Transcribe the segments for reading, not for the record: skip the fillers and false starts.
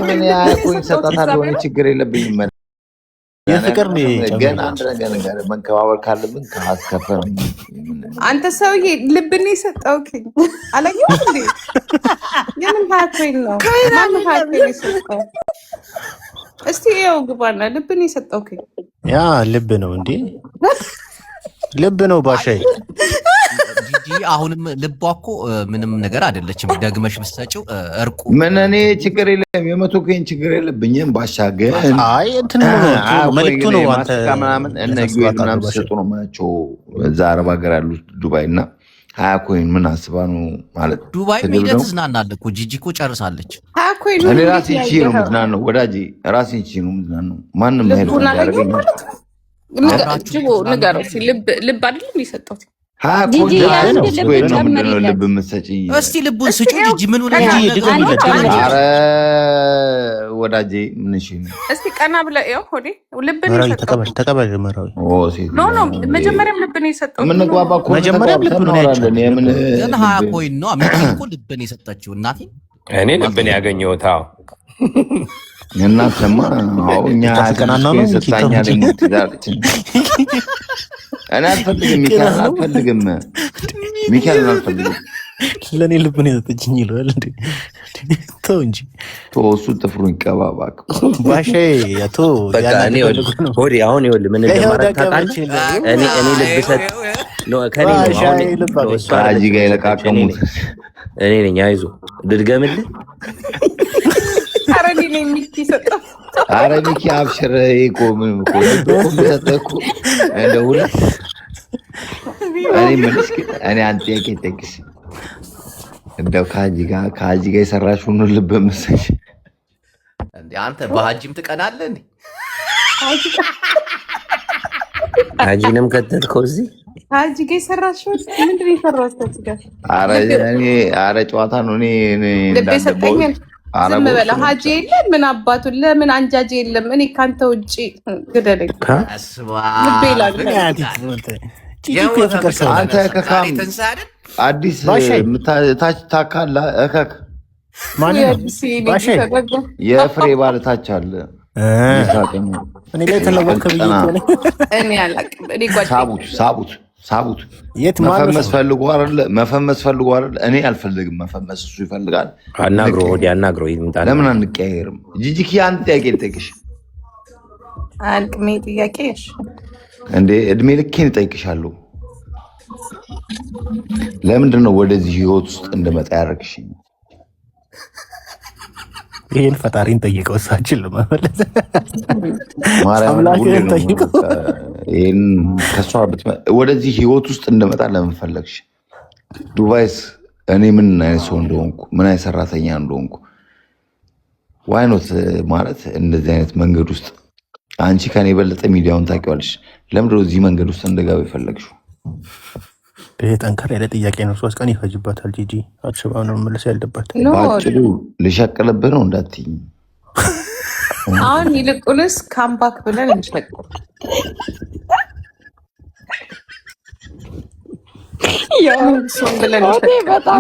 ምን ያቆይ ሰጣታለሁ ችግር የለብኝም የፍቅር ነው ገና አንድ ነገር መንከባበር ካለብን ከአስከፈር አንተ ሰውዬ ልብን የሰጠው አላየሁም እንዴ? የምን ሀያኮይን ነው? ማን ሀያኮይን የሰጠው? እስቲ ይኸው ግባና ልብን የሰጠው ያ ልብ ነው እንዴ? ልብ ነው ባሻይ ጂጂ አሁንም ልቧ እኮ ምንም ነገር አይደለችም። ደግመሽ ብትሰጪው እርቁ ምን እኔ ችግር የለም የመቶ ኮይን ችግር የለብኝም። ባሻገር አይ እንትን ነው መልክቱ ነው አንተ ምናምን እነ ጊዮን ምናምን ሲሰጡ ነው ማቸው እዛ አረብ ሀገር ያሉት ዱባይ እና 20 ኮይን ምን አስባ ነው ማለት ዱባይ ሄደህ ትዝናናለህ እኮ ጂጂ እኮ ጨርሳለች። 20 ኮይን እኔ ራሴ እቺ ነው ምዝናናው ወዳጄ ራሴ እቺ ነው ምዝናናው ማንም ሄዶ ያደርገኝ ንገረው ልብ አይደለም የሰጠው ልብ የምትሰጪኝ እስቲ ልቡን ስጪው ጂጂ ምን ሆነ ኧረ ወዳጄ ምን እሺ እስቲ ቀና ብለህ ይኸው ሆዴ ልብን የሰጠው ተቀበል መራዊ ኖ መጀመሪያም ልብን የሰጠው የምንግባባ እኮ መጀመሪያም ልብ ነው ያለን የምን ግን 20 ኮይን ነው አምጪ እኮ ልብን የሰጠችው እናቴ እኔ ልብን ያገኘሁት አዎ እናንተማ አዎ እኛ ሰጣኛ ደግሞ ትዳርች እኔ አልፈልግም ሚካኤል አልፈልግም ለኔ ልብን የሰጠችኝ ይላል እንዴ ተው እንጂ እሱ ጥፍሩን ይቀባባቅ ባሻይ ያቶ በቃ እኔ ሆዲ አሁን ይወል ምን እንደማረታታች እኔ ልብ ሰጥ ነው ከኔ ነው ሳጂ ጋር ለቃቀሙት እኔ ነኝ አይዞ ድድገምልህ አረዲ ነኝ ሚኪ ሰጠው አረዲኪ አብሽር ይቆም ሰጠኩ እንደው እኔ ምንስ እኔ አንተ የከተክሽ እንደው ካጂ ጋር የሰራሽው ነው ልብ መሰለሽ እንዴ አንተ በሐጂም ትቀናለህ እንዴ ሐጂንም ከተልከው እዚህ ሐጂ ጋር የሰራሽው ምንድን ነው የሰራሽው ጋር አረ ጨዋታ ነው እኔ ልብ ሰጠኝ ዝም በለው ሐጂ የለም ምን አባቱ ለምን አንጃጅ የለም እኔ ካንተ ውጪ ግደለኝ ልብ ይላል አንተ ከካም አዲስ ታች ታካላ እከክ የፍሬ ባለ ታች አለ እኔ ላይ ተለወከ እኔ አላቅም እኔ ሳቡት የት መፈመስ ፈልጎ አይደል እኔ አልፈልግም መፈመስ እሱ ይፈልጋል አናግሮ ይምጣ ለምን አንቀያየርም ጂጂኪ አንተ ጥያቄ ልጠይቅሽ አልቅሜ ጥያቄሽ እንዴ እድሜ ልኬን እጠይቅሻለሁ ለምንድን ነው ወደዚህ ህይወት ውስጥ እንደመጣ ያደረግሽኝ ይሄን ፈጣሪን ጠይቀው እሳችን ለማመለስ ማርያምን ጠይቀው ይሄን ከሷ ወደዚህ ህይወት ውስጥ እንደመጣ ለምን ፈለግሽ ዱባይስ እኔ ምን አይነት ሰው እንደሆንኩ ምን አይነት ሰራተኛ እንደሆንኩ ዋይኖት ማለት እንደዚህ አይነት መንገድ ውስጥ አንቺ ከኔ የበለጠ ሚዲያውን ታውቂዋለሽ ለምንድን ነው እዚህ መንገድ ውስጥ እንደገባ የፈለግሽው ይሄ ጠንከር ያለ ጥያቄ ነው 3 ቀን ይፈጅባታል ጂጂ አትሽባው ነው መልስ ያለባት ባጭሩ ልሸቅልብህ ነው እንዳትይኝ አሁን ይልቁንስ ካምባክ ብለን እንሸቅል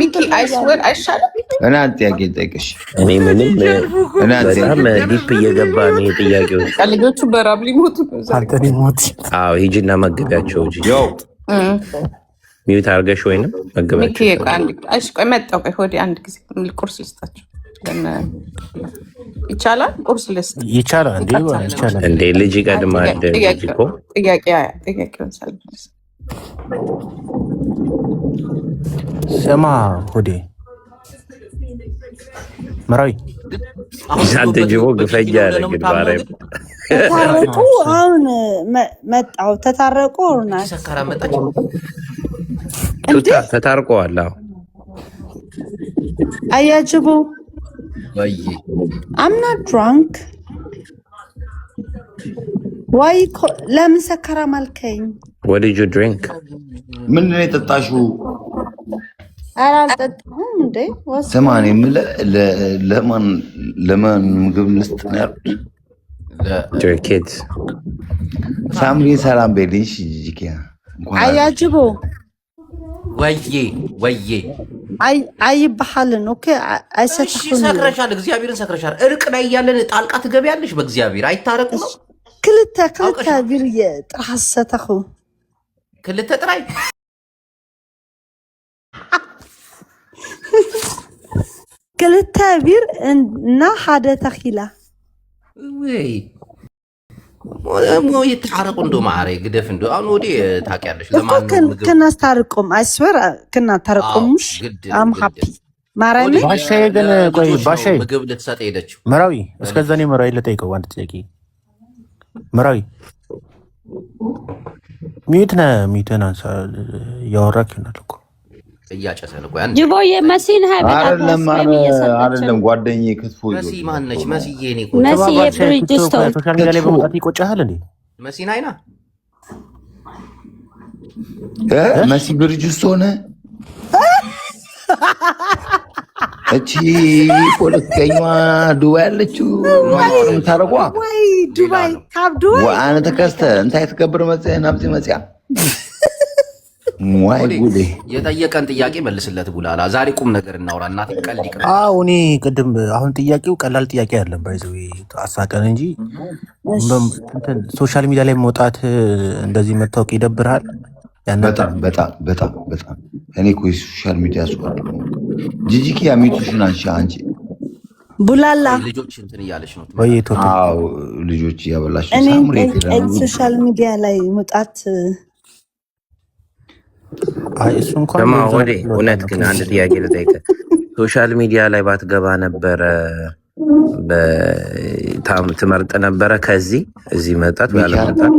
ሚኪ አይስወር አይሻልም እኔ አንተ ጥያቄ ልጠይቅሽ እኔ ምንም በጣም ዲፕ እየገባ ነው ጥያቄው ልጆቹ በራብ ሊሞቱ አንተኔ ሞት አዎ ሂጂና መገቢያቸው ጂጂ ሚዩት አድርገሽ ወይንም መገባቸው ቆይ መጣሁ ቆይ ሆዴ አንድ ጊዜ ቁርስ ልስጣቸው ይቻላል ቁርስ ልስጥ ይቻላል እንዴ ልጅ ይቀድማል እኮ ጥያቄውን ሳልመልስ ስማ ሆዴ መራዊ አንተ ጅቦ ግፈኛ ያለ ግን ባረም ተታረቁ አሁን መጣው ተታረቁ እና ሰከራ መጣች ተታርቀዋል አዎ አያጅቡ ወይ I'm not drunk why ለምን ሰከራ ማልከኝ what did you drink ምን ነው የጠጣሽው አልጠጣሁም እንዴ ስማኔ ለማን ምግብ ልስጥ ነው ያሉት your kids ፋሚሊ ሰላም በልሽ ጂጂኪያ አያጅቡ ወዬ አይባሃልን ኦኬ አይሰተኹን ሰክረሻል እግዚአብሔርን ሰክረሻል እርቅ ላይ ያለን ጣልቃ ትገቢያለሽ በእግዚአብሔር አይታረቁ ነው ክልተ ቢር ጥራህ ሰተኹ ክልተ ጥራይ ክልተ ቢር እና ሓደ ተኺላ ወይ ሞ ይተሐረቁ እንዶ ማዕረ ግደፍ እንዶ አሁን ወዲ ታውቂያለሽ ለማን ነው ከናስታርቁም አይስወር ከናታርቁምሽ አም ሃፒ ማራኒ ባሻይ ግን ቆይ ባሻይ ምግብ ልትሰጥ ሄደችው መራዊ እስከዛኔ መራዊ ለጠይቀው አንድ ጥያቄ መራዊ ሚዩትን አንሳ ያወራክ ይሆናል እኮ እያጨሰለ ቆይ አንድ ጅቦዬ መሲን አይደለም ጓደኛዬ ክትፎ መሲ ማነች መስዬ እኔ እኮ መሲ የብሪጅስቶን ሶሻል ሚዲያ ላይ በመውጣት ይቆጫሃል እንዴ መሲን አይና መሲ ብሪጅስቶን እቺ ፖለቲከኛዋ ዱባይ ያለችው ነው ታረቋ ወይ ዱባይ ካብ ዱባይ ወአነ ተከስተ እንታይ ተከብር መጽ ናብዚ መጽያ ወይ ጉዴ የጠየቀን ጥያቄ መልስለት ጉላላ ዛሬ ቁም ነገር እናውራ እናት ቀልድ ይቀር እኔ ቅድም አሁን ጥያቄው ቀላል ጥያቄ አይደለም ባይዘው አሳቀን እንጂ ሶሻል ሚዲያ ላይ መውጣት እንደዚህ መታወቅ ይደብራል በጣም እኔ እኮ ሶሻል ሚዲያ ሷል ጂጂኪ ያሚቱሽን አንቺ ቡላላ ልጆች እንትን እያለች ነው ወይ ቶቶ አዎ ልጆች ያበላሽ ሳምሪ ሶሻል ሚዲያ ላይ መውጣት እሱ እንኳን ለማወዴ እውነት ግን አንድ ጥያቄ ልጠይቅህ ሶሻል ሚዲያ ላይ ባትገባ ነበረ በታም ትመርጥ ነበረ ከዚህ እዚህ መጣት ባለመጣት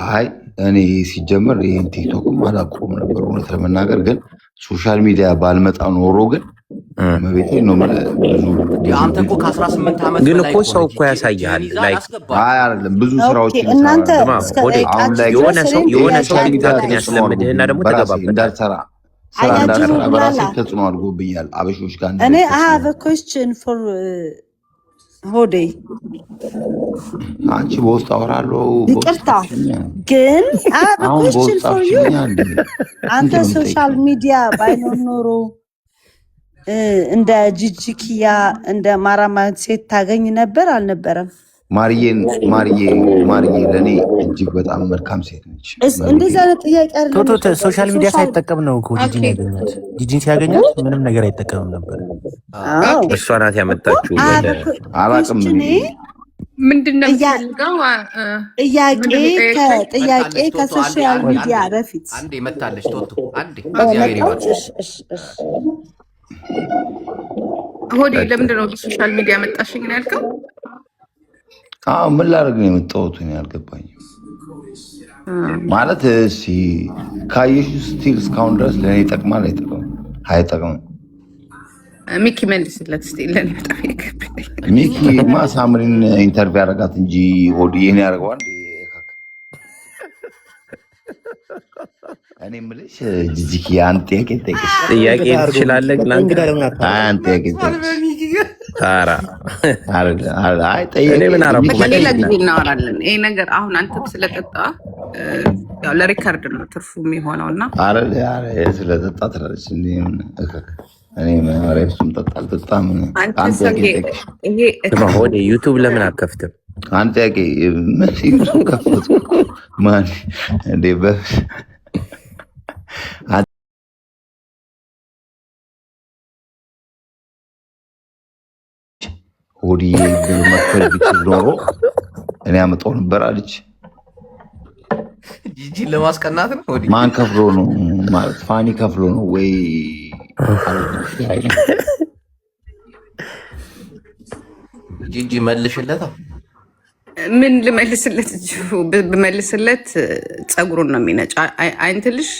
አይ እኔ ሲጀመር ይሄን ቲክቶክም አላቆም ነበር እውነት ለመናገር ግን ሶሻል ሚዲያ ባልመጣ ኖሮ ግን መቤቴ ነው አንተ እኮ ከ18 ዓመት ግን እኮ ሰው እኮ ያሳያል ላይክ አይደለም ብዙ ስራዎች እናንተ የሆነ ሰው ቲክቶክን ያስለምድህና ደግሞ ተገባበት እንዳልሰራ ስራ እንዳልሰራ በራሴ ተጽዕኖ አድርጎብኛል አበሾች ጋር እኔ I have a question for ሆዴ አንቺ በውስጥ አወራለሁ ይቅርታ ግን I have a question for you አንተ ሶሻል ሚዲያ ባይኖር ኖሮ እንደ ጂጂኪያ እንደ ማራማት ሴት ታገኝ ነበር አልነበረም ማርዬ ለኔ እጅግ በጣም መልካም ሴት ነች እንደዛ ነው ጥያቄ አይደለም ቶቶ ሶሻል ሚዲያ ሳይጠቀም ነው እኮ ጂጂን ሲያገኛት ምንም ነገር አይጠቀምም ነበር እሷ ናት ያመጣችው አላቅም ምንድነው የሚፈልገው ጥያቄ ከሶሻል ሚዲያ በፊት አንዴ መታለች ቶቶ አንዴ እግዚአብሔር ይባርክሽ ሆዴ ለምንድን ነው ሶሻል ሚዲያ መጣሽኝ ነው ያልከው ምን ላደርግ ነው የመጣሁት እኔ አልገባኝም ማለት እሺ ካየሽ ስቲል እስካሁን ድረስ ለእኔ ይጠቅማል አይጠቅምም ሚኪ መልስለት እስቲ ለኔ በጣም ይከብዳል ሚኪ ሳምሪን ኢንተርቪው ያደርጋት እንጂ ሆዲ ይሄን ያደርገዋል እኔ የምልሽ ጂጂኪ አንድ ጥያቄ ትችላለህ ግን አንድ ጥያቄ ታራ አይ እኔ ምን አረኩ በሌላ ጊዜ እናወራለን ይሄ ነገር አሁን አንተ ስለጠጣ ያው ለሪካርድ ነው ትርፉ የሚሆነውና አረ ስለጠጣ ትላለች እኔ ማረፍም ጠጣም አንተ ሆዴ ዩቲዩብ ለምን አከፍትም አንተ ጥያቄ ምን ዩቲዩብ ከፍተት ማን እንዴ ሆዲ መክፈል ቢችል ኖሮ እኔ አመጣው ነበር አለች ጂጂ ለማስቀናት ነው ሆዲ ማን ከፍሎ ነው ማለት ፋኒ ከፍሎ ነው ወይ ጂጂ መልሽለታ ምን ልመልስለት ብመልስለት ጸጉሩን ነው የሚነጫ አይንትልሽ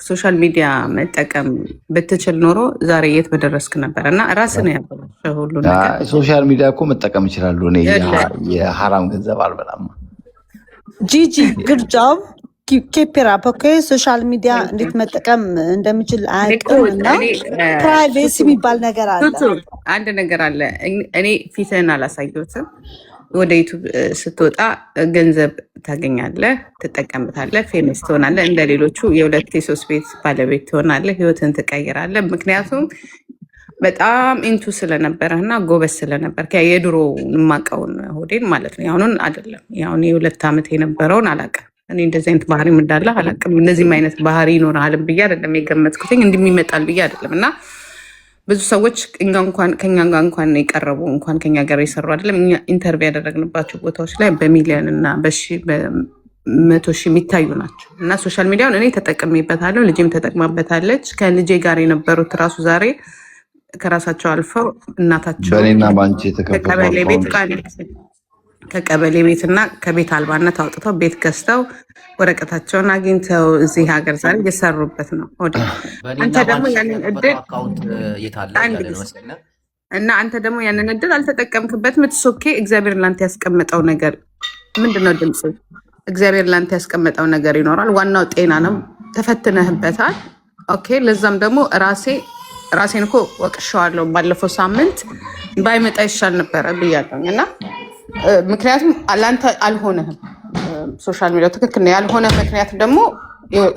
ሶሻል ሚዲያ መጠቀም ብትችል ኖሮ ዛሬ የት በደረስክ ነበር እና ራስን ያበላሸ ሁሉ ነገር ሶሻል ሚዲያ እኮ መጠቀም ይችላል እኔ የሐራም ገንዘብ አልበላም ጂጂ good job keep it up okay ሶሻል ሚዲያ እንዴት መጠቀም እንደምችል አያውቅምና ፕራይቬሲ የሚባል ነገር አለ አንድ ነገር አለ እኔ ፊትህን አላሳየሁትም ወደ ዩቱብ ስትወጣ ገንዘብ ታገኛለህ፣ ትጠቀምበታለህ፣ ፌመስ ትሆናለህ። እንደ ሌሎቹ የሁለት የሶስት ቤት ባለቤት ትሆናለህ፣ ህይወትን ትቀይራለህ። ምክንያቱም በጣም ኢንቱ ስለነበረ እና ጎበዝ ስለነበር የድሮ የማውቀውን ሆዴን ማለት ነው። ያሁኑን አይደለም። ያሁን የ2 ዓመት የነበረውን አላውቅም። እኔ እንደዚህ አይነት ባህሪም እንዳለ አላውቅም። እንደዚህም አይነት ባህሪ ይኖርሃልም ብዬ አይደለም የገመትኩትኝ፣ እንዲሚመጣል ብዬ አይደለም። እና ብዙ ሰዎች ከኛ ጋር እንኳን የቀረቡ እንኳን ከኛ ጋር የሰሩ አይደለም እኛ ኢንተርቪው ያደረግንባቸው ቦታዎች ላይ በሚሊዮን እና በ100 ሺህ የሚታዩ ናቸው። እና ሶሻል ሚዲያውን እኔ ተጠቅሜበታለሁ፣ ልጄም ተጠቅማበታለች። ከልጄ ጋር የነበሩት ራሱ ዛሬ ከራሳቸው አልፈው እናታቸው በእኔና በአንቺ ከቀበሌ ቤት እና ከቤት አልባነት አውጥተው ቤት ገዝተው ወረቀታቸውን አግኝተው እዚህ ሀገር ዛሬ እየሰሩበት ነው። አንተ ደግሞ ያንን እድል አልተጠቀምክበትም። ምትሶኬ እግዚአብሔር ላንተ ያስቀመጠው ነገር ምንድነው? ድምፅ እግዚአብሔር ላንተ ያስቀመጠው ነገር ይኖራል። ዋናው ጤና ነው። ተፈትነህበታል። ኦኬ። ለዛም ደግሞ ራሴን እኮ ወቅሸዋለሁ። ባለፈው ሳምንት ባይመጣ ይሻል ነበረ ብያለሁ። እና ምክንያቱም ለአንተ አልሆነህም። ሶሻል ሚዲያው ትክክል ነው። ያልሆነ ምክንያት ደግሞ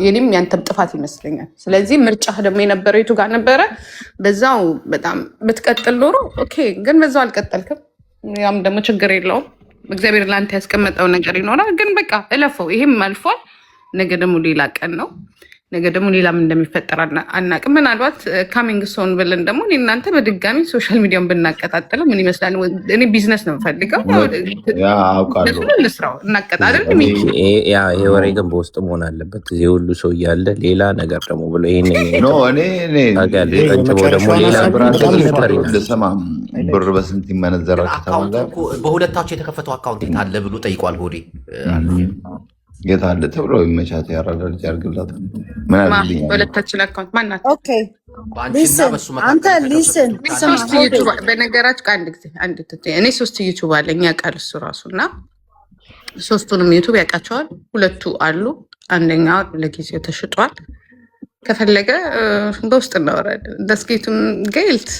የኔም ያንተም ጥፋት ይመስለኛል። ስለዚህ ምርጫህ ደግሞ የነበረው የቱ ጋር ነበረ? በዛው በጣም ብትቀጥል ኖሮ ኦኬ፣ ግን በዛው አልቀጠልክም። ያም ደግሞ ችግር የለውም። እግዚአብሔር ለአንተ ያስቀመጠው ነገር ይኖራል። ግን በቃ እለፈው። ይሄም አልፏል። ነገ ደግሞ ሌላ ቀን ነው። ነገ ደግሞ ሌላም እንደሚፈጠር አናቅም። ምናልባት ካሚንግ ሶን ብለን ደግሞ እናንተ በድጋሚ ሶሻል ሚዲያውን ብናቀጣጥለው ምን ይመስላል? እኔ ቢዝነስ ነው የምፈልገው፣ ልስራው፣ እናቀጣጥል። ይሄ ወሬ ግን በውስጥ መሆን አለበት። እዚህ ሁሉ ሰው እያለ ሌላ ነገር ደግሞ ብሎ ብር በስንት ይመነዘራል? በሁለታቸው የተከፈተው አካውንት የት አለ ብሎ ጠይቋል ሆዴ። የት አለ ተብሎ ይመቻት ያራዳ ልጅ ያርግላት። ምን አለልኝ ሁለታችን አካውንት ማናት? ኦኬ አንተ ሊስን በነገራችን ከአንድ ጊዜ እኔ 3 ዩቱብ አለኝ ያውቃል እሱ ራሱ። እና 3ቱንም ዩቱብ ያውቃቸዋል። 2ቱ አሉ። አንደኛው ለጊዜው ተሽጧል። ከፈለገ በውስጥ እናወራለን። ደስጌቱም ጌልት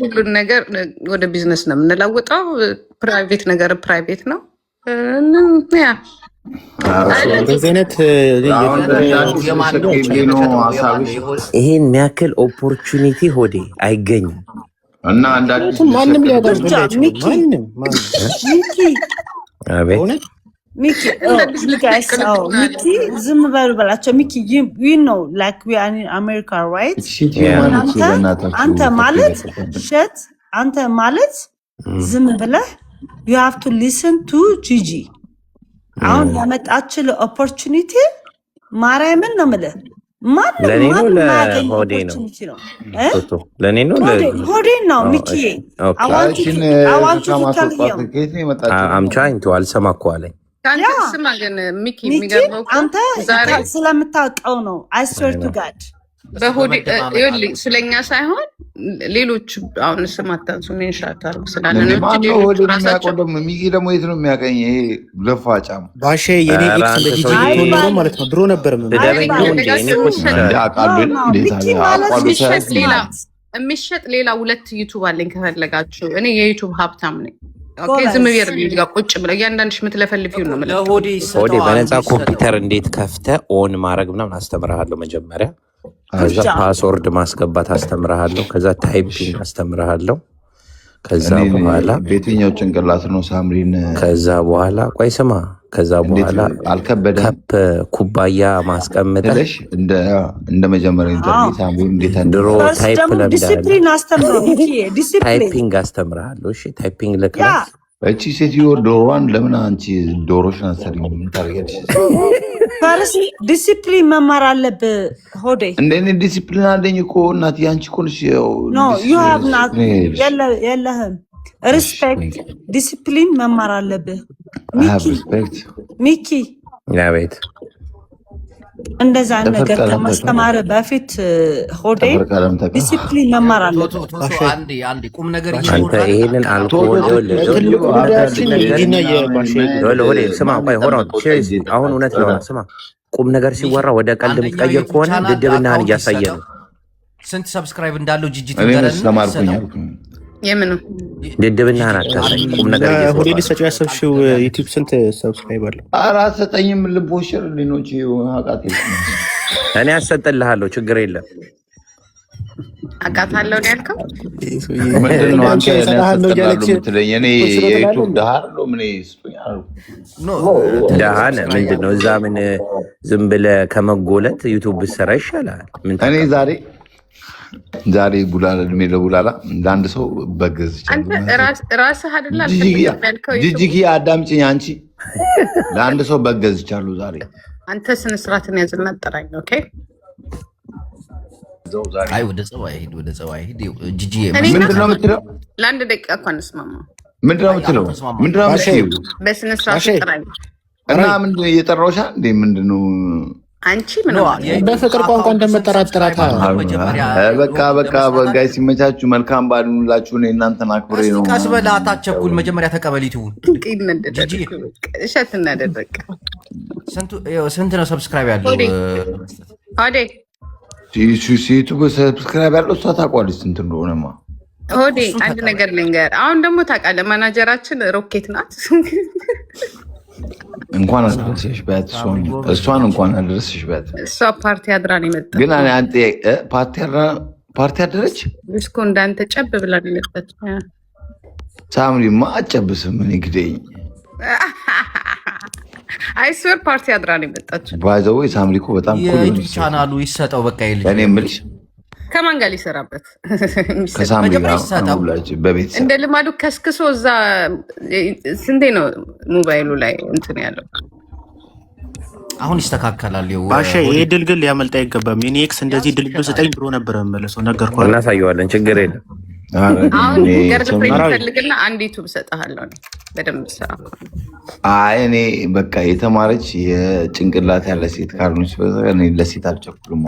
ሁሉን ነገር ወደ ቢዝነስ ነው የምንለውጠው። ፕራይቬት ነገር ፕራይቬት ነው። ይሄን የሚያክል ኦፖርቹኒቲ ሆዴ አይገኝም እና ማንም ሊያደርግ ሚኪ ዝም በሉ በላቸው። ሚኪ ነው ላይክ ዊ አር ኢን አሜሪካ ራይት። አንተ ማለት ዝም ብለህ you have to listen to Gigi። አሁን ያመጣችል ኦፖርቹኒቲ ማርያምን ነው የምልህ። ለኔ ነው ለሆዴ ነው ለኔ ነው ሆዴ ነው ሚኪ። I'm trying to አልሰማ እኮ አለኝ። አንተ ስለምታውቀው ነው። I swear to God ስለኛ ሳይሆን ሌሎች አሁን ስማታንሱ ሜንሻታሉ ስላለ ሚኪ ደግሞ የት ነው የሚያቀኝ? ይሄ ለፋጫም ባሼ የኔ ኤክስ እንደዚህ ኖሮ ማለት ነው። ድሮ ነበር የሚሸጥ ሌላ 2 ዩቱብ አለኝ ከፈለጋችሁ። እኔ የዩቱብ ሀብታም ነኝ። ዝም ብሄር ጋር ቁጭ ብለው እያንዳንድሽ የምትለፈልፊው ነው። ሆዴ በነፃ ኮምፒውተር እንዴት ከፍተ ኦን ማድረግ ምናምን አስተምርሃለሁ መጀመሪያ። ከዛ ፓስወርድ ማስገባት አስተምርሃለሁ። ከዛ ታይፒንግ አስተምርሃለሁ። ከዛ በኋላ በየትኛው ጭንቅላት ነው ሳምሪን? ከዛ በኋላ ቆይ ስማ። ከዛ በኋላ አልከበደም። ከፕ ኩባያ ማስቀምጠሽ እንደ መጀመሪያ ኢንተርኔት ሳምሪን እንዴት ድሮ ታይፕ ለምዳለሁ። ታይፒንግ አስተምርሃለሁ። እሺ ታይፒንግ ለክላስ እቺ ሴትዮ ዶሮዋን ለምን አንቺ ዶሮሽን አሰሪኝ ታርገሽ? ፈርስ ዲሲፕሊን መማር አለብህ ሆዴ። እንደኔ ዲሲፕሊን አለኝ እኮ እናት። ያንቺ እኮ ነሽ ኖ ዩ ሃቭ ናት የለህም። ሪስፔክት ዲሲፕሊን መማር አለብህ ሚኪ። አቤት እንደዛ ነገር ከማስተማር በፊት ሆዴ ዲሲፕሊን መማር አለበት። አንዴ ቁም ነገር አንተ ይሄንን አልኮል ስማ፣ ቆይ ሆኖ አሁን እውነት ነው። ስማ ቁም ነገር ሲወራ ወደ ቀልድ የምትቀይር ከሆነ ድድብናህን እያሳየ ነው። ስንት ሰብስክራይብ እንዳለው ጂጂ ትንገረን። የምኑ ድድብናህን አታሳይ። ቁም ነገር ሁሌ ሊሰጪው ያሰብሽው ዩቲዩብ ስንት ሰብስክራይብ አለው? 4 ልቦሽር ሊኖች አቃት እኔ አሰጥልሃለሁ፣ ችግር የለም። አቃታለሁ ነው ያልከው? ምንድን ነው አንተ ያሰጥልሃለሁ የምትለኝ? እኔ የዩቲዩብ ድሃ አይደለሁ። ምን ይስጡኛል? ድሃ ነህ ምንድን ነው? እዛ ምን ዝም ብለህ ከመጎለት ዩቲዩብ ብትሰራ ይሻላል። እኔ ዛሬ ቡላላ እድሜ ለቡላላ ለአንድ ሰው በገዝቻለሁ። ራስህ አይደል ጂጂኪያ አዳምጪኝ። አንቺ ለአንድ ሰው በገዝቻለሁ ዛሬ። አንተ ስነ ስርዓትን ያዝና ጠራኝ። ኦኬ አይ ወደ ጸባይ ሂድ ጂጂ ምንድን ነው የምትለው? ለአንድ ደቂቃ እኮ እንስማማ። ምንድን ነው የምትለው? በስነ ስርዓት ጠራኝ እና ምንድን ነው እየጠራሁሽ እንዴ? ምንድን ነው አንቺ ምን በፍቅር ቋንቋ እንደምጠራጠራት በቃ ሲመቻችሁ መልካም በዓል ይሁንላችሁ። እኔ እናንተን አክብሬ ነው። ቀስ በላ አታቸኩል። መጀመሪያ ተቀበሊቱ እሸት እናደረግ ስንት ነው ሰብስክራይብ ያለው? ዩቱብ ሰብስክራይብ ያለው እሷ ታውቋለች ስንት እንደሆነማ። ሆዴ አንድ ነገር ልንገር። አሁን ደግሞ ታውቃለህ ማናጀራችን ሮኬት ናት። እንኳን አደረሰሽ በት እሷን እንኳን አደረሰሽ በት። እሷ ፓርቲ አድራ ነው የመጣችው። ግን አንተ ፓርቲ አደረች እስኮ እንዳንተ ጨብ ብላ ነው የመጣችው። ሳምሪማ አጨብስም እኔ ግደኝ አይስወር ፓርቲ አድራ ነው የመጣችው። ባይዘው ሳምሪ እኮ በጣም የዩቲዩብ ቻናሉ ይሰጠው በቃ ይልኝ። እኔ የምልሽ ከማን ጋር ሊሰራበት ከሳምሪ ጋር በቤት እንደ ልማዱ ከስክሶ እዛ ስንቴ ነው ሞባይሉ ላይ እንትን ያለው። አሁን ይስተካከላል። ባሻ ይሄ ድልግል ሊያመልጥ አይገባም። የኔ ኤክስ እንደዚህ ድልግል ስጠኝ ብሎ ነበር መለሰው። ነገርኩህ። እናሳየዋለን፣ ችግር የለም። አሁን ገርልፍሬንድ ፈልግና አንድ ዩቱብ እሰጥሃለሁ በደንብ ስራ። እኔ በቃ የተማረች የጭንቅላት ያለ ሴት ካልሆነች እኔ ለሴት አልቸኩልም።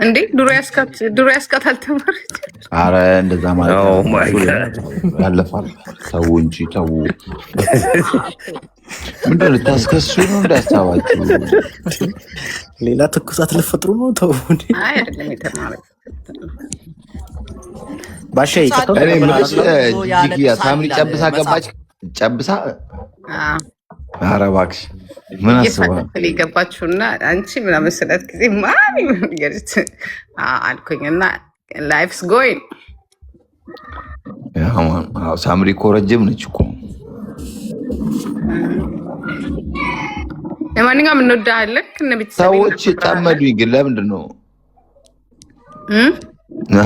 እንዴ ድሮ ያስካት አልተማረች። አረ እንደዛ ማለት ያለፋል። ተው እንጂ ተው። ምንድን ነው ልታስከሱ ነው? እንዳያስታዋችሁ ሌላ ትኩሳት ልፈጥሩ ነው? ተው። አይደለም የተማረች ባሻ ጂጂኪያ ሳምሪ ጨብሳ ገባች። ጨብሳ ኧረ እባክሽ ምን አስበው የገባችሁና አንቺ ምናምን ስለት ጊዜ ማን ይገርት አልኩኝና ላይፍስ ጎይን። ሳምሪ እኮ ረጅም ነች እኮ። ለማንኛውም እንወዳለን። ሰዎች ጠመዱኝ ግን ለምንድን ነው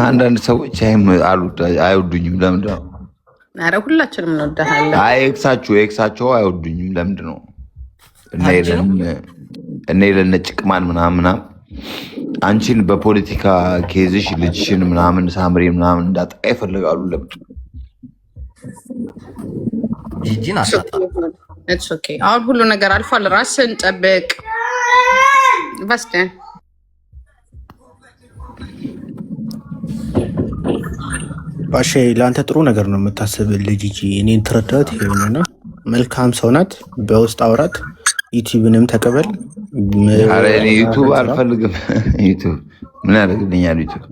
አንዳንድ ሰዎች አይወዱኝም? ለምንድን ነው? ኧረ ሁላችንም እንወዳለን። ኤክሳቸው አይወዱኝም። ለምንድን ነው? እነ የለነጭ ቅማን ምናምን አንቺን በፖለቲካ ኬዝሽ ልጅሽን ምናምን ሳምሪ ምናምን እንዳጠቃ ይፈልጋሉ። ለምንድን ነው? ጂጂን አሳጣ። አሁን ሁሉ ነገር አልፏል። ራስን ጠብቅ። በስደ ባሻ ለአንተ ጥሩ ነገር ነው የምታስብልህ ጂጂ። እኔን ትረዳት ይሆንና መልካም ሰው ናት። በውስጥ አውራት። ዩቲዩብንም ተቀበል። እኔ ዩቱብ አልፈልግም። ዩቱብ ምን ያደርግልኛል? ዩቱብ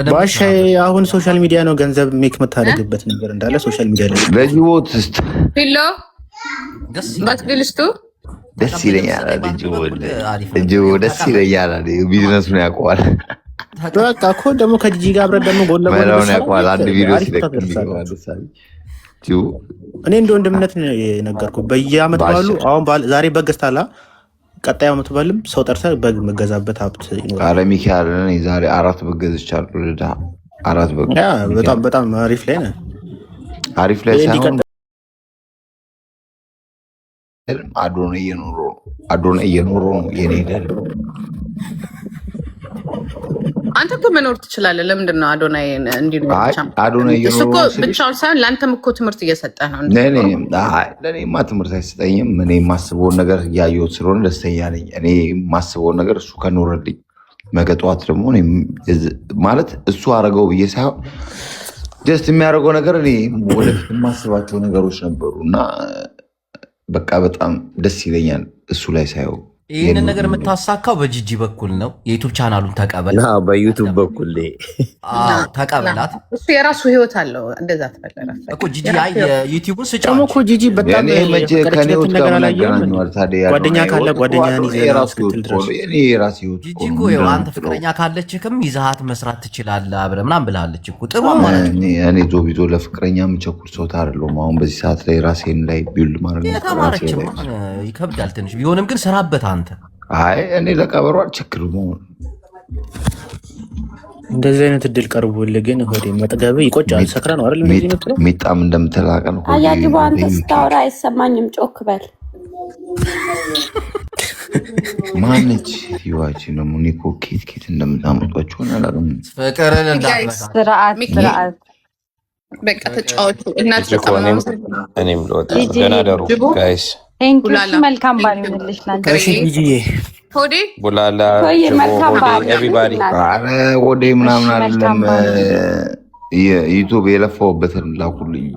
ባሻ አሁን ሶሻል ሚዲያ ነው ገንዘብ ሜክ የምታደርግበት ነገር እንዳለ ሶሻል ሚዲያ ላይ ለጅቦት ስ ፊሎ ባስቢልስቱ ደስ ይለኛል። ልጅ ደስ ይለኛል። ቢዝነሱን ያውቀዋል። በቃ እኮ ደግሞ ከጂጂ ጋር አብረን ደግሞ ጎን ለጎን ያውቀዋል። አንድ ቪዲዮ እኔ እንደ ወንድምነት የነገርኩህ በየአመት ባሉ አሁን ዛሬ በግ ገዝታላ ቀጣይ አመት ባልም ሰው ጠርተህ በግ መገዛበት ሀብት ይኖራል። ኧረ ሚካኤል ዛሬ 4 በግ ገዝቻለሁ። ልዳ 4 በግ በጣም አሪፍ ላይ ነህ። አሪፍ ላይ ሳይሆን አዶነ እየኖሩ ነው የኔ ደል። አንተ እኮ መኖር ትችላለህ። ለምንድን ነው አዶናይ እንዲኖር ብቻውን ሳይሆን ለአንተም እኮ ትምህርት እየሰጠህ ነው። ለእኔማ ትምህርት አይሰጠኝም። እኔ የማስበውን ነገር እያየሁት ስለሆነ ደስተኛ ነኝ። እኔ የማስበውን ነገር እሱ ከኖረልኝ ነገ ጠዋት ደግሞ ማለት እሱ አረገው ብዬ ሳይሆን ጀስት የሚያደርገው ነገር እኔ ወደፊት የማስባቸው ነገሮች ነበሩ እና በቃ በጣም ደስ ይለኛል እሱ ላይ ሳየው። ይህንን ነገር የምታሳካው በጂጂ በኩል ነው። የዩቱብ ቻናሉን ተቀበል። በዩቱብ በኩል ተቀበላት። እሱ የራሱ ህይወት አለው። እንደዛ ትፈለጋለህ እኮ ጂጂ። አይ የዩቱብን ስጫ እኮ ጂጂ በጣም የቀረችለትን ነገር አላየሁም። ጓደኛ ካለ ጓደኛህን ይዘህ እስክትል ድረስ ጂጂ እኮ ይኸው አንተ ፍቅረኛ ካለችክም ይዘሃት መስራት ትችላለህ አብረህ ምናምን ብላለች እኮ። ጥሩ ማለት ነው። እኔ ዞቢዞ ለፍቅረኛ የምቸኩል ሰው አይደለሁም። አሁን በዚህ ሰዓት ላይ ራሴን ላይ ቢውልድ ማድረግ የተማረችም ይከብዳል ትንሽ ቢሆንም ግን ስራበት አንተ። አይ እኔ ለቀበሮ አልቸክርም። እንደዚህ አይነት እድል ቀርቦልህ ግን ሆዴ መጥገብ ይቆጫል። ሰክራ ነው አይደል? እንደዚህ ነው ሚጣም እንደምትላቀ ነው። አያጅቦ አንተ ስታወራ አይሰማኝም። ጮክ በል። ማነች ህይዋች ነው? ኒኮ ኬት እንደምታመጧቸው አላውቅም። ፍቅርን እንዳትረሳ። ስርዓት በቃ ተጫወቱ። እናት እኔም ልወጣ ገና ደሩ ጋይስ መልካም ባል ይሁንልሽ። ሆዴ ቡላላ ኤቭሪባዲ ወዴ ምናምን አይደለም። ዩቱብ የለፋውበትን ላኩልኝ።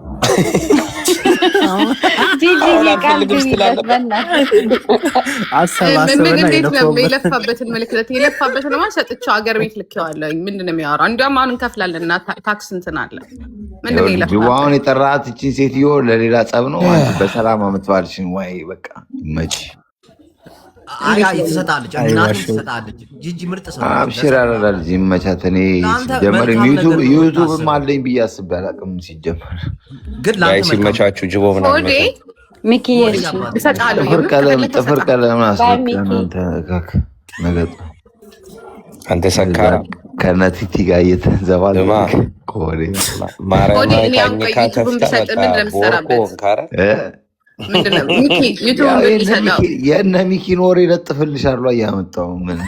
የለፋበትን ማ ሰጥቼው አገር ቤት ልኬዋለሁ። ምንድን ነው የሚያወራው? እንዲያውም አሁን እንከፍላለን እና ታክስ እንትን አለ። አሁን የጠራት እችን ሴትዮ ለሌላ ጸብ ነው። በሰላም አመትባልሽን ወይ በቃ መች ትሰጣለች። ትሰጣለች። ጂጂ ምርጥ ሰው አብሽር ያላል ይመቻት። እኔ ሲጀመር ዩቱብም አለኝ ብዬ አስቤ አላውቅም። ሲጀመር ግን ሲመቻችሁ ጅቦ ምናምን ጥፍር ቀለም አንተ ሰካራ ከነቲቲ ጋር እየተንዘባል የእነ ሚኪን ወሬ ለጥፍልሻሉ እያመጣው ምን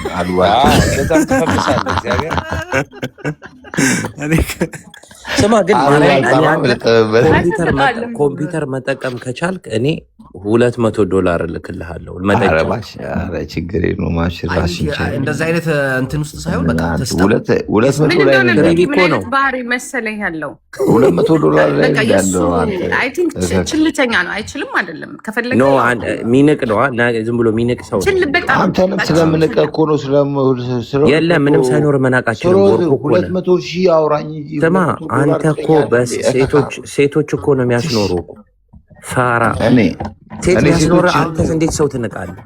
ስማ ግን ኮምፒውተር መጠቀም ከቻልክ እኔ $200 እልክልሃለሁ። ችግር ነው ማሽራሽ እንደዚህ አይነት እንትን ውስጥ ሳይሆን በቃ $200 ላይ ነው ባህሪ መሰለኝ ያለው $200 ላይ ያለው አይ ቲንክ ችልተኛ ነው። አይችልም አይደለም ከፈለገ ኖ ሚንቅ ነው። ዝም ብሎ ሚንቅ ሰው አንተንም ስለምንቀ እኮ ነው። የለም ምንም ሳይኖር መናቃችን ነው። 200,000 አውራኝ ስማ አንተ እኮ ሴቶች እኮ ነው የሚያስኖሩ ፋራ ሴት ያስኖረ አንተ እንዴት ሰው ትንቃለህ?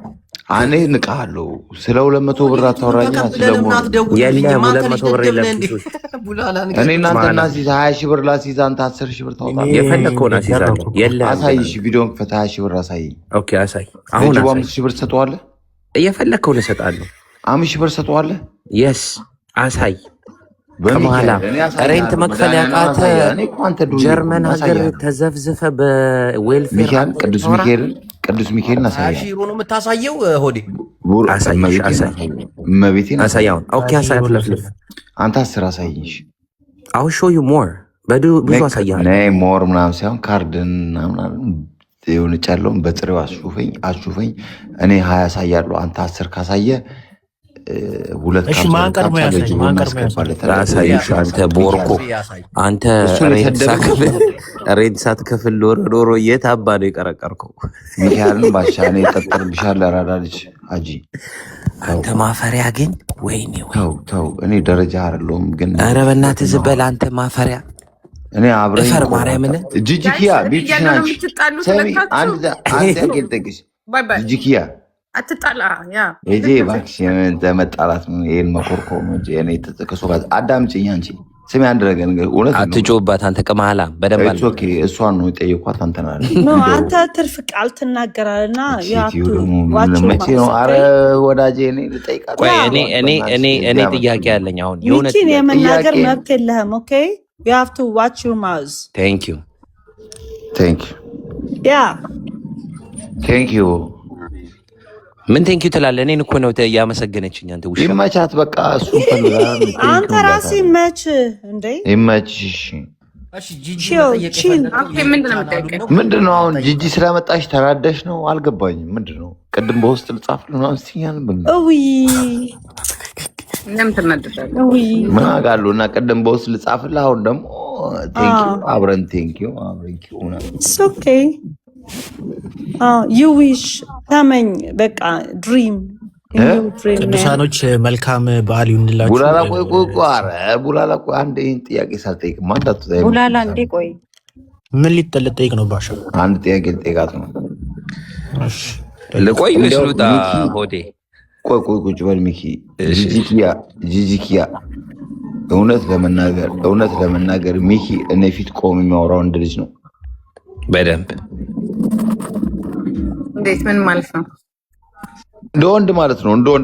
እኔ ንቃለሁ። ስለ 200 ብር አታወራኝ። የለም 200 ብር የለም። እኔ እናንተና 20,000 ብር ላሲዝ አንተ 10,000 ብር ታወጣለህ። የፈለግከውን አሲዛለሁ። የለም አሳይሽ፣ ቪዲዮን ክፈት። 20,000 ብር አሳይ። ኦኬ አሳይ። አሁን 5,000 ብር ትሰጠዋለህ። የፈለግከውን እሰጣለሁ። 5,000 ብር ትሰጠዋለህ። የስ አሳይ። ከመኋላ ሬንት መክፈል ያቃተ ጀርመን ሀገር ተዘፍዝፈ በዌልፌር ቅዱስ ሚካኤልን አሳይ። ነው የምታሳየው። ሆዴ አሳይ። አሁን ኦኬ አሳይ። አትለፍልፍ አንተ 10 አሳይሽ። አው ሾው ዩ ሞር ብዙ አሳያለሁ። ሞር ምናምን ሳይሆን ካርድን ምናምን የሆነ ጫለውን በጥሬው አሹፈኝ። እኔ 20 አሳያለሁ። አንተ 10 ካሳየ አንተ ቦርኮ አንተ ሬድ ሳትከፍል ዶሮ የት አባ ነው የቀረቀርከው? ሚካኤልን ባሻ እኔ እጠጥርብሻለሁ። አራዳ ልጅ አጂ አንተ ማፈሪያ ግን ወይኔ ተው እኔ ደረጃ አይደለሁም ግን ኧረ በእናትህ ዝም በል አንተ ማፈሪያ። እኔ አብረን እፈር ማርያምን ጂጂኪያ ቢትሽናች አንድ ያቄልጠቅሽ ጂጂኪያ አትጣላ ያ እጄ ባክሽን ተመጣላት ነው። ይሄን መኮርኮር ነው እንጂ እኔ ተከሶ ጋር አዳምጪኝ። አንቺ ስሚ አንድ ነገር እውነት አትጮህባት አንተ ቅማላ በደንብ አለ። ኦኬ እሷን ነው የጠየኳት። አንተ ነው አንተ ትርፍ ቃል ትናገራለና ያቱ መቼ ነው? አረ ወዳጄ እኔ ልጠይቃት። ቆይ እኔ ጥያቄ አለኝ። አሁን የሆነ የመናገር መብት የለህም። ኦኬ you have to watch your mouth. thank you yeah thank you ምን ቴንኪው ትላለህ? እኔን እኮ ነው ያመሰገነችኝ። አንተ ውሻ ይመቻት። በቃ እሱ ፈልጋለህ። አንተ ራስህ ይመች እንዴ ይመችሽ። እሺ ጂጂ ምንድነው አሁን ጂጂ ስለመጣሽ ተራደሽ ነው? አልገባኝም። ምንድነው ቅድም በውስጥ ልጻፍልህ ነው አንስኛል ምን ምን አውቃለሁ። እና ቅድም በውስጥ ልጻፍልህ አሁን ደግሞ ቴንኪው አብረን ቴንኪው it's okay you wish ተመኝ በቃ ድሪም ቅዱሳኖች መልካም በዓል ይሁንላችሁ። ቡላላ ቆይ ኧረ ቡላላ ቆይ አንድ ይህን ጥያቄ ሳልጠይቅ ማንዳቱ ቡላላ እንዴ ቆይ ምን ልጠይቅ ነው? ባሻ አንድ ጥያቄ ልጠይቃት ነው። ልቆይ ወይስ ልውጣ? ሆዴ ቆይ ቁጭ በል ሚኪ። ጂጂኪያ እውነት ለመናገር ሚኪ እኔ ፊት ቆም የሚያወራው ወንድ ልጅ ነው። በደንብ እንዴት? ምን ማለት ነው? እንደ ወንድ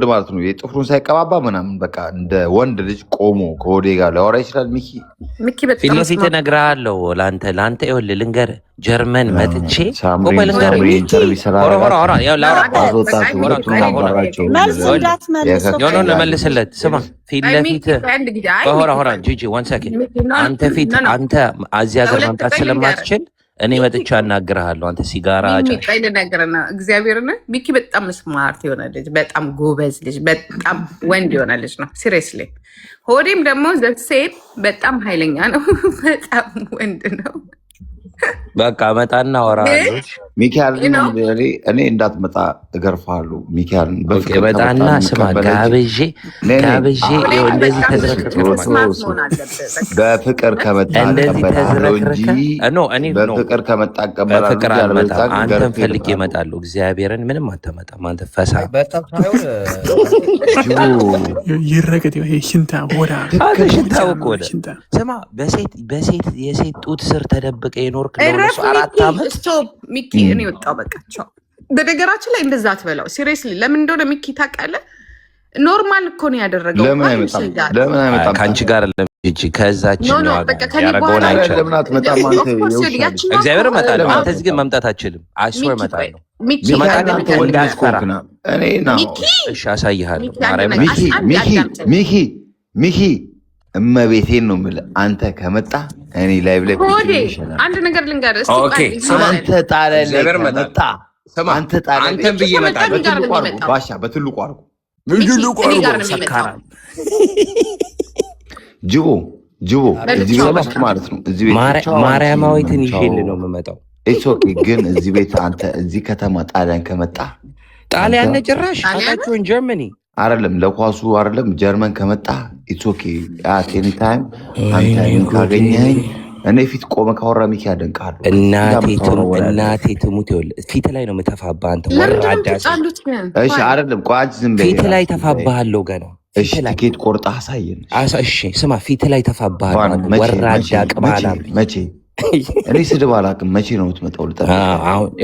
ማለት ነው። የጥፍሩን ሳይቀባባ ምናምን በቃ እንደ ወንድ ልጅ ቆሞ ከወዴ ጋር ሊያወራ ይችላል። ሚኪ ፊት ለፊት እነግርሃለሁ። ለአንተ ይኸውልህ ልንገርህ፣ ጀርመን መጥቼ መልስለት። ስማ ፊት ለፊት ጂጂ ዋን ሰከንድ። አንተ እዚህ ሀገር መምጣት ስለማትችል እኔ መጥቻ እናግርሃለሁ። አንተ ሲጋራ ነገርና እግዚአብሔርን ሚኪ በጣም ስማርት የሆነ ልጅ፣ በጣም ጎበዝ ልጅ፣ በጣም ወንድ የሆነ ልጅ ነው። ሲሪየስሊ ሆዴም ደግሞ ዘሴት በጣም ኃይለኛ ነው። በጣም ወንድ ነው። በቃ መጣና ወራለሁ። ሚካኤል እኔ እንዳትመጣ እገርፋለሁ። ሚካኤል መጣና ስማ ጋብዤ እንደዚህ በፍቅር ከመጣ እቀበላለሁ እንጂ በፍቅር ከመጣ በፍቅር አልመጣም። አንተን ፈልጌ እመጣለሁ። እግዚአብሔርን ምንም አታመጣም አንተ ፈሳ ይረገጥ ሽንታ ወዳ ሽንታ ወደ ስማ የሴት ጡት ስር ተደብቀ የኖርክ ሚኪ እኔ ወጣው በቃቸው። በነገራችን ላይ እንደዛ አትበላው። ሲሪየስሊ ለምን እንደሆነ ሚኪ ታውቃለህ? ኖርማል እኮ ነው ያደረገው። ለምን አይመጣም ከአንቺ ጋር ለምጂ ከዛችን ያረገውን አይቻልም። እግዚአብሔር እመጣለሁ። አንተ እዚህ ግን መምጣት አችልም። አይስወር እመጣለሁ። እሺ አሳይሃለሁ። ሚኪ እመቤቴን ነው የምልህ። አንተ ከመጣ እኔ ላይቭ ላይ አንድ ነገር ልንገርህ። አንተ ጣለህ ከመጣ አንተ ጣለህ አንተን ብዬ እመጣለሁ። ባሻ በትልቁ አድርጎ ሰካራ ጅቦ እዚህ ቤት ማለት ነው። እዚህ ቤት ማርያማዊትን ይዤልህ ነው የምመጣው። ኦኬ ግን እዚህ ቤት አንተ እዚህ ከተማ ጣሊያን ከመጣ ጣሊያን ጭራሽ አታችሁን ጀርመኒ አይደለም ለኳሱ አይደለም ጀርመን ከመጣ ኢትስ ኦኬ አት ኤኒ ታይም አንተ ካገኘኸኝ እኔ ፊት ቆመ ካወራ ሚኪ ያደንቃሉ። እናቴ ትሙት ይኸውልህ ፊት ላይ ነው የምተፋብህ አንተ ወራዳ። እሺ አይደለም ቋጭ ዝም በይ ፊት ላይ ተፋብሃለሁ ገና። እሺ ትኬት ቆርጣ አሳየን። እሺ ስማ ፊት ላይ ተፋብሃለሁ ወራዳ ቅማላ። መቼ እኔ ስድብ አላውቅም። መቼ ነው የምትመጣው? ልጠብቅ